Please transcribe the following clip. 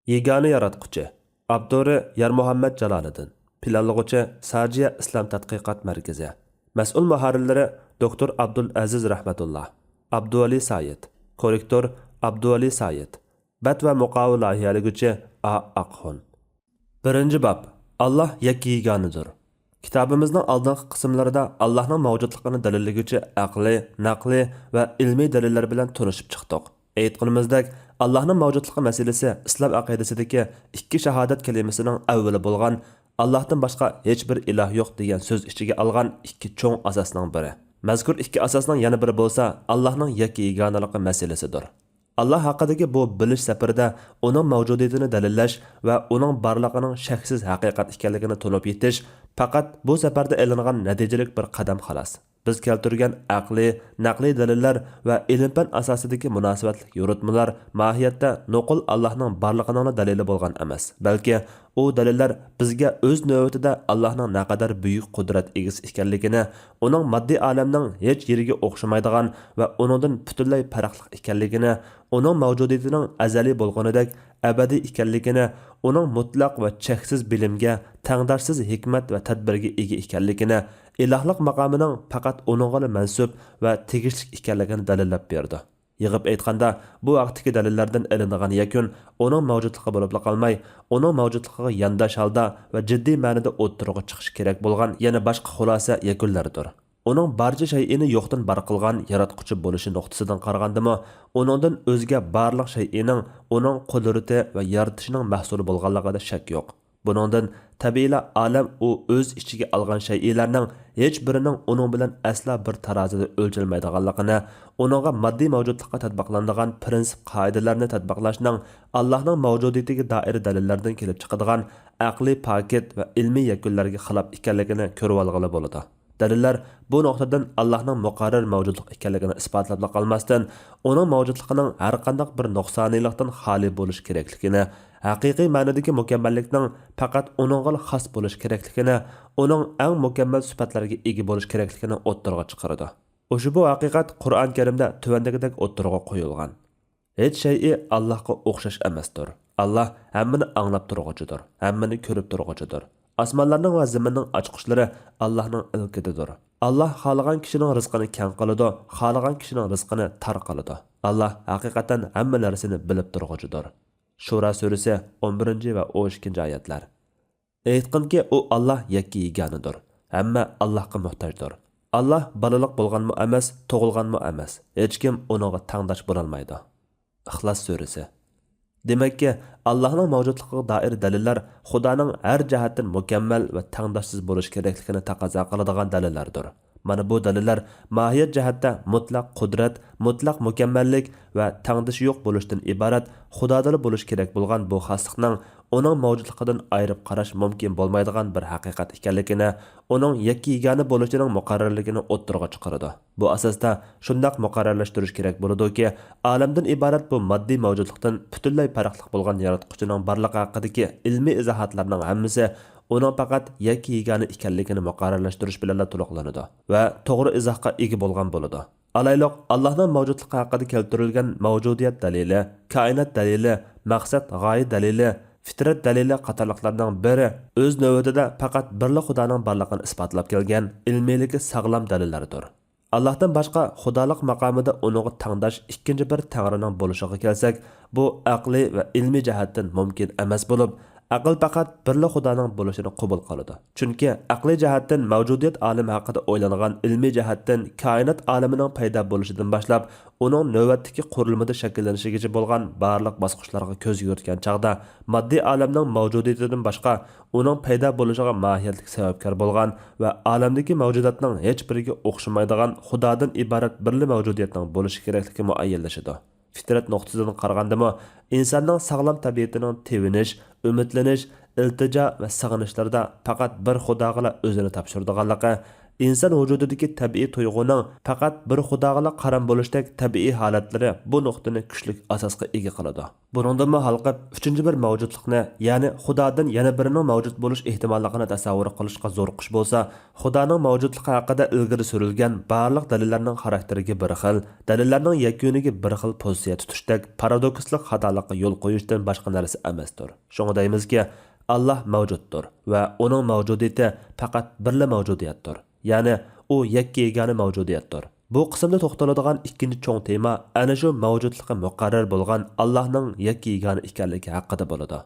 Yegani yaratquchi Abduri Yarmuhammad Jaloliddin Planlag'uchi Sajiya Islom tadqiqot markazi Mas'ul muharrirlari Dr. Abdul Aziz Rahmatullah Abduvali Sayed Korrektor Abduvali Sayed Bat va muqovil loyihalaguvchi A. Aqxon Birinchi bob Allah yakki yeganidir. Kitabimizning oldingi qismlarida Allohning mavjudligini dalillovchi aqli, naqli va ilmiy dalillar bilan tanishib chiqdik. Aytganimizdek, Allohning mavjudligi masalasi islom aqidasidagi ikki shahodat kalimasining avvali bo'lgan Allohdan boshqa hech bir iloh yo'q degan so'z ichiga olgan ikki cho'ng asosning biri. Mazkur ikki asosning yana biri bo'lsa, Allohning yakki yeganaligi masalasidir. Allah haqidagi bu bilish safarida uning mavjudiyatini dalillash va uning borligining shaksiz haqiqat ekanligini to'lib yetish faqat bu safarda elingan natijalik bir qadam xolos. Biz keltirgan aqli, naqli dalillar va ilm-fan asosidagi munosabatli yo'ritmalar mohiyatda nuqul Allohning borligining dalili bo'lgan emas, balki u dalillar bizga o'z navbatida Allohning naqadar buyuk qudrat egasi ekanligini, uning moddiy olamning hech yeriga o'xshamaydigan va uningdan butunlay farqli ekanligini, uning mavjudiyatining azaliy bo'lganidek abadiy ekanligini, uning mutlaq va cheksiz bilimga, tangdarsiz hikmat va tadbirga ega ekanligini, ilohlik maqomining faqat uningga mansub va tegishli ekanligini dalillab berdi. Yig'ib aytganda, bu vaqtdagi dalillardan ilinadigan yakun uning mavjudligi bo'lib qolmay, uning mavjudligiga yandash holda va jiddiy ma'noda o'ttirg'i chiqish kerak bo'lgan yana boshqa xulosa yakunlardir. Uning barcha shay'ini yo'qdan bar qilgan yaratquchi bo'lishi nuqtasidan qaragandimi, uningdan o'zga barliq shay'ining uning qudrati va yaratishining mahsuli bo'lganligida shak yo'q. Buningdan tabiiyla olam u o'z ichiga olgan shay'larning hech birining uning bilan asla bir tarozida o'lchalmaydiganligini, uningga moddiy mavjudlikqa tatbiqlanadigan prinsip qoidalarni tatbiqlashning Allohning mavjudiyatiga doir dalillardan kelib chiqadigan aqliy paket va ilmiy yakunlarga xilof ekanligini ko'rib olg'ili bo'ladi. Dalillar bu nuqtadan Allohning muqarrar mavjudlik ekanligini isbotlab qolmasdan, uning mavjudligining har qanday bir nuqsoniylikdan xoli bo'lish kerakligini, haqiqiy ma'nodagi mukammallikning faqat uningga xos bo'lish kerakligini, uning eng mukammal sifatlarga ega bo'lish kerakligini o'ttirg'a chiqaradi. Ushbu haqiqat Qur'on Karimda tuvandagidek o'ttirg'a qo'yilgan. Hech shay'i Allohga o'xshash emasdir. Alloh hammani anglab turg'uchidir, hammani ko'rib turg'uchidir. Osmonlarning va zaminning ochqishlari Allohning ilkididir. Alloh xohlagan kishining rizqini keng qiladi, xohlagan kishining rizqini tar qiladi. Alloh haqiqatan hamma narsani bilib turg'uchidir. Shura surasi 11 va 12 oyatlar. Aytqinki, u Alloh yakki yeganidir. Hamma Allohga muhtojdir. Alloh balaliq bo'lganmi emas, tug'ilganmi emas. Hech kim uningga tangdosh bo'la olmaydi. Ixlos surasi. Demakki, Allohning mavjudligiga doir dalillar Xudoning har jihatdan mukammal va tangdoshsiz bo'lish kerakligini taqozo qiladigan dalillardir. Mana bu dalillar mohiyat jihatda mutlaq qudrat, mutlaq mukammallik va tangdoshi yo'q bo'lishdan iborat Xudodan bo'lish kerak bo'lgan bu xoslikning uning mavjudligidan ayirib qarash mumkin bo'lmaydigan bir haqiqat ekanligini, uning yakki yegani bo'lishining muqarrarligini o'ttirg'a chiqaradi. Bu asosda shundoq muqarrarlashtirish kerak bo'ladi-ki, olamdan iborat bu moddiy mavjudlikdan butunlay farqli bo'lgan yaratquchining borligi haqidagi ilmiy izohatlarning hammasi uning faqat yakki yegani ekanligini muqarrarlashtirish bilan to'liqlanadi va to'g'ri izohga ega bo'lgan bo'ladi. Alayliq Allohning mavjudligi haqida keltirilgan mavjudiyat dalili, koinot dalili, maqsad g'oya dalili, fitrat dalili qatorliqlarning biri o'z navbatida faqat birla Xudoning borligini isbotlab kelgan ilmiyligi sog'lom dalillardir. Allohdan boshqa xudolik maqomida uningga tangdosh ikkinchi bir tangrining bo'lishiga kelsak, bu aqliy va ilmiy jihatdan mumkin emas bo'lib, aql faqat birla Xudoning bo'lishini qabul qiladi. Chunki aqliy jihatdan mavjudiyat olami haqida o'ylangan ilmiy jihatdan koinot olamining paydo bo'lishidan boshlab, uning navbatdagi qurilmada shakllanishigacha bo'lgan barliq bosqichlarga ko'z yuritgan chaqda moddiy olamning mavjudiyatidan boshqa uning paydo bo'lishiga mohiyatlik sababkor bo'lgan va olamdagi mavjudotning hech biriga o'xshamaydigan Xudodan iborat birli mavjudiyatning bo'lishi kerakligi muayyanlashadi. Fitrat nuqtasidan qaragandimi, insonning sog'lom tabiatining tevinish, umidlanish, iltijo va sig'inishlarda faqat bir Xudoga o'zini topshiradiganligi, inson vujudidagi tabiiy tuyg'uning faqat bir xudoga qaram bo'lishdek tabiiy holatlari bu nuqtani kuchli asosga ega qiladi. Buningdan halqib uchinchi bir mavjudlikni, ya'ni xudodan yana birining mavjud bo'lish ehtimolligini tasavvur qilishga zo'riqish bo'lsa, xudoning mavjudligi haqida ilgari surilgan barliq dalillarning xarakteriga bir xil, dalillarning yakuniga bir xil pozitsiya tutishdek paradokslik xatolikqa yo'l qo'yishdan boshqa narsa emasdir. Shunga deymizki, Allah mavjuddir va uning mavjudiyati faqat birla mavjudiyatdir. Ya'ni u yakka yegona mavjudiyatdir. Bu qismda to'xtaladigan ikkinchi cho'ng tema ana shu mavjudlikqa muqarrar bo'lgan Allohning yakka yegona ekanligi haqida bo'ladi.